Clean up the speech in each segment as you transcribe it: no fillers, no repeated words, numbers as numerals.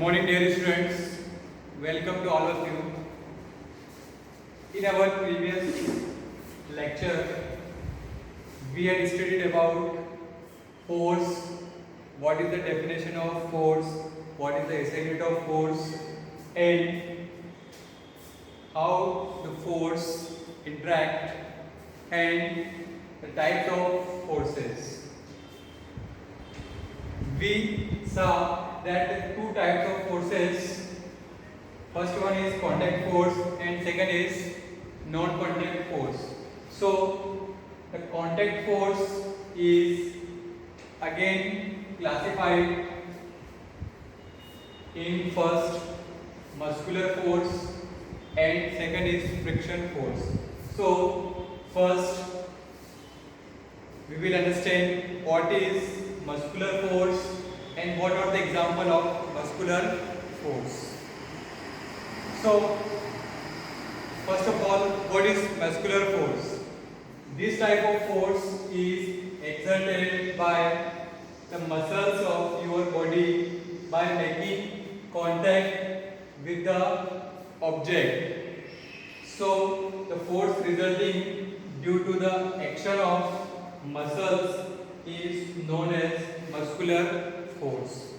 morning, dear students. Welcome to all of you. In our previous lecture, we had studied about force, what is the definition of force, what is the SI unit of force, and how the force interact and the types of forces. We saw that the two types of forces, first one is contact force and second is non-contact force. So the contact force is again classified in first muscular force and second is friction force. So first we will understand what is muscular force and what are the example of muscular force. So first of all, what is muscular force? This type of force is exerted by the muscles of your body by making contact with the object. So the force resulting due to the action of muscles is known as muscular force.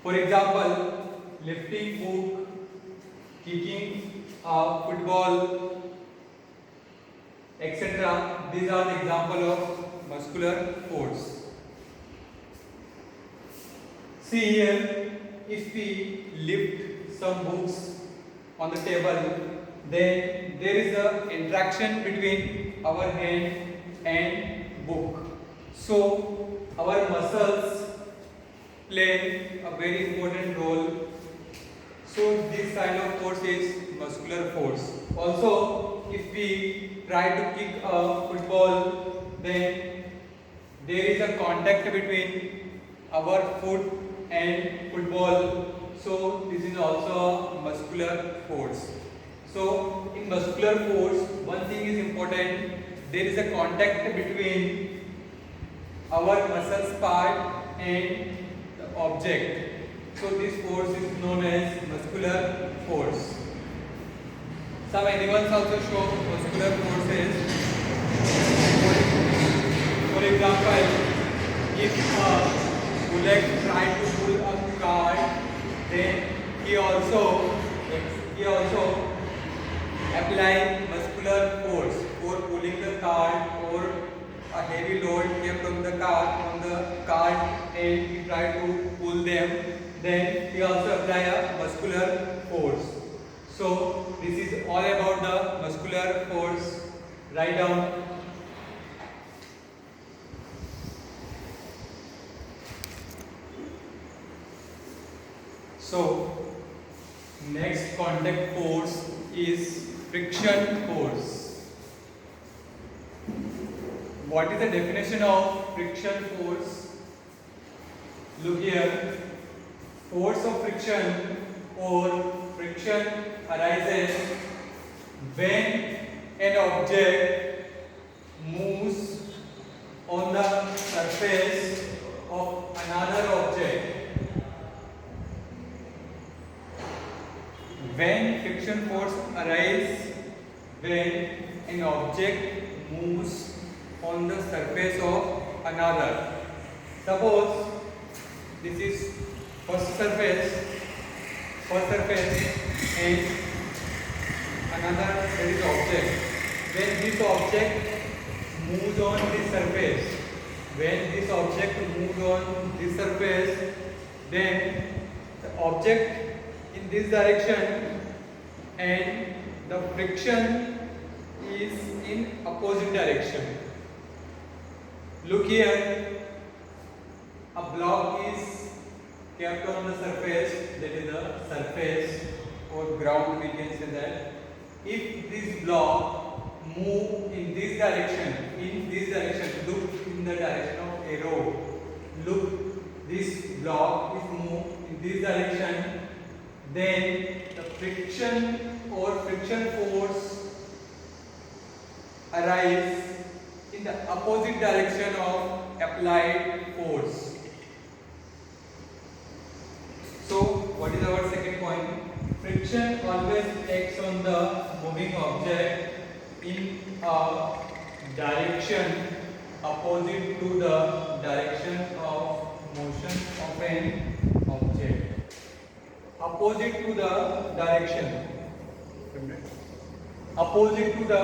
For example, lifting book, kicking a football, etc. These are the example of muscular force. See here, if we lift some books on the table, then there is a interaction between our hand and book. So our muscles play a very important role. So this kind of force is muscular force. Also, if we try to kick a football, then there is a contact between our foot and football. So this is also a muscular force. So in muscular force, one thing is important. There is a contact between our muscles part and the object. So this force is known as muscular force. Some animals also show muscular forces. For example, if a bullock tries to pull a cart, then he also apply muscular force for pulling the cart or a heavy load came from the cart and he try to pull them, then he also apply a muscular force. So this is all about the muscular force. Write down. So next contact force is friction force. What is the definition of friction force? Look here. Force of friction or friction arises when an object moves on the surface of another object. When friction force arises when an object moves on the surface of another. Suppose this is first surface and another there is object. When this object moves on this surface, then the object in this direction and the friction is in opposite direction. Look here, a block is kept on the surface, that is the surface or ground, we can say that. If this block move in this direction, look in the direction of arrow. Look, this block is moved in this direction, then the friction or friction force arise in the opposite direction of applied force. So what is our second point? Friction always acts on the moving object in a direction opposite to the direction of motion of an object. Opposite to the direction. Opposite to the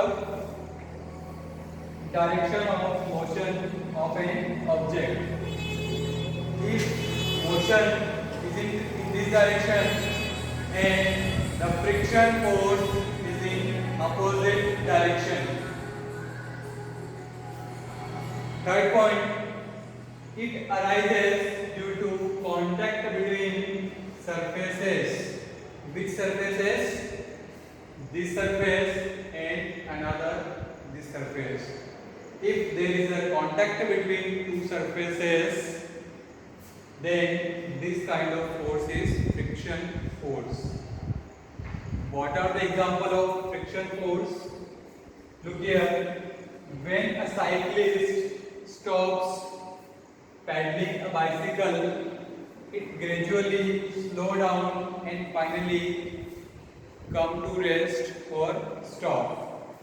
direction of motion of an object. If motion is in this direction and the friction force is in opposite direction. Third point, it arises due to contact between surfaces. Which surfaces? This surface and another this surface. If there is a contact between two surfaces, then this kind of force is friction force. What are the example of friction force? Look here. When a cyclist stops paddling a bicycle, it gradually slow down and finally come to rest or stop.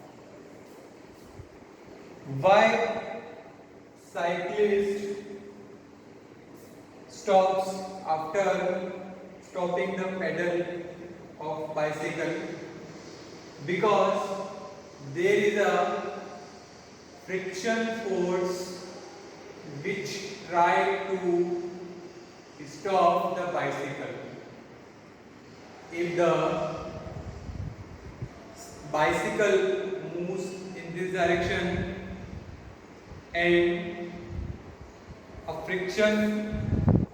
Why cyclist stops after stopping the pedal of bicycle? Because there is a friction force which try to stop the bicycle. If the bicycle moves in this direction and a friction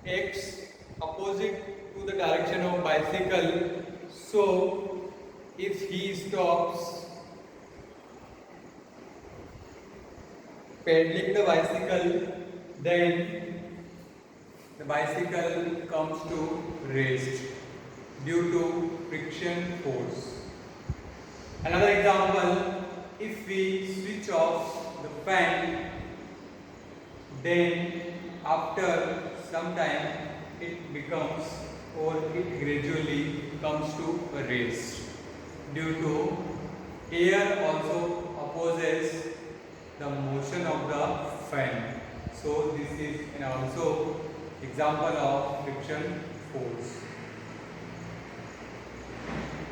acts opposite to the direction of bicycle, so if he stops pedaling the bicycle, then the bicycle comes to rest due to friction force. Another example, if we switch off the fan, then after some time it becomes or it gradually comes to a rest due to air also opposes the motion of the fan. So this is an also example of friction force.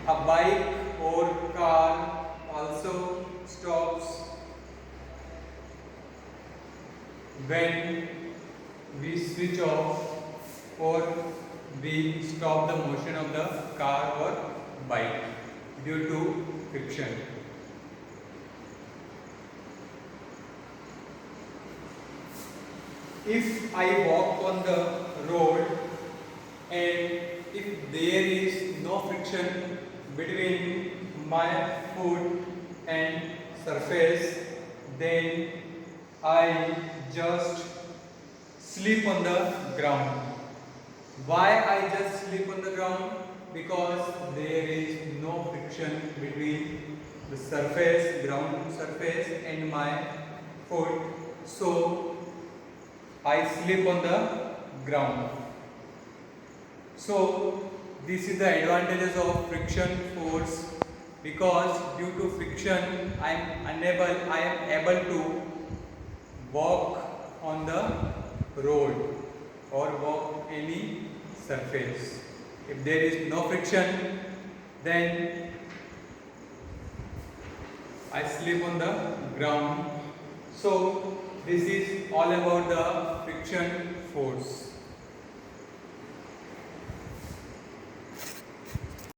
A bike or car also stops when we switch off or we stop the motion of the car or bike due to friction. If I walk on the road and if there is no friction between my foot and surface, then I just sleep on the ground. Why I just sleep on the ground? Because there is no friction between the surface, ground surface and my foot. So I sleep on the ground. So this is the advantages of friction force, because due to friction I am able to walk on the road or walk any surface. If there is no friction, then I sleep on the ground. So this is all about the friction force.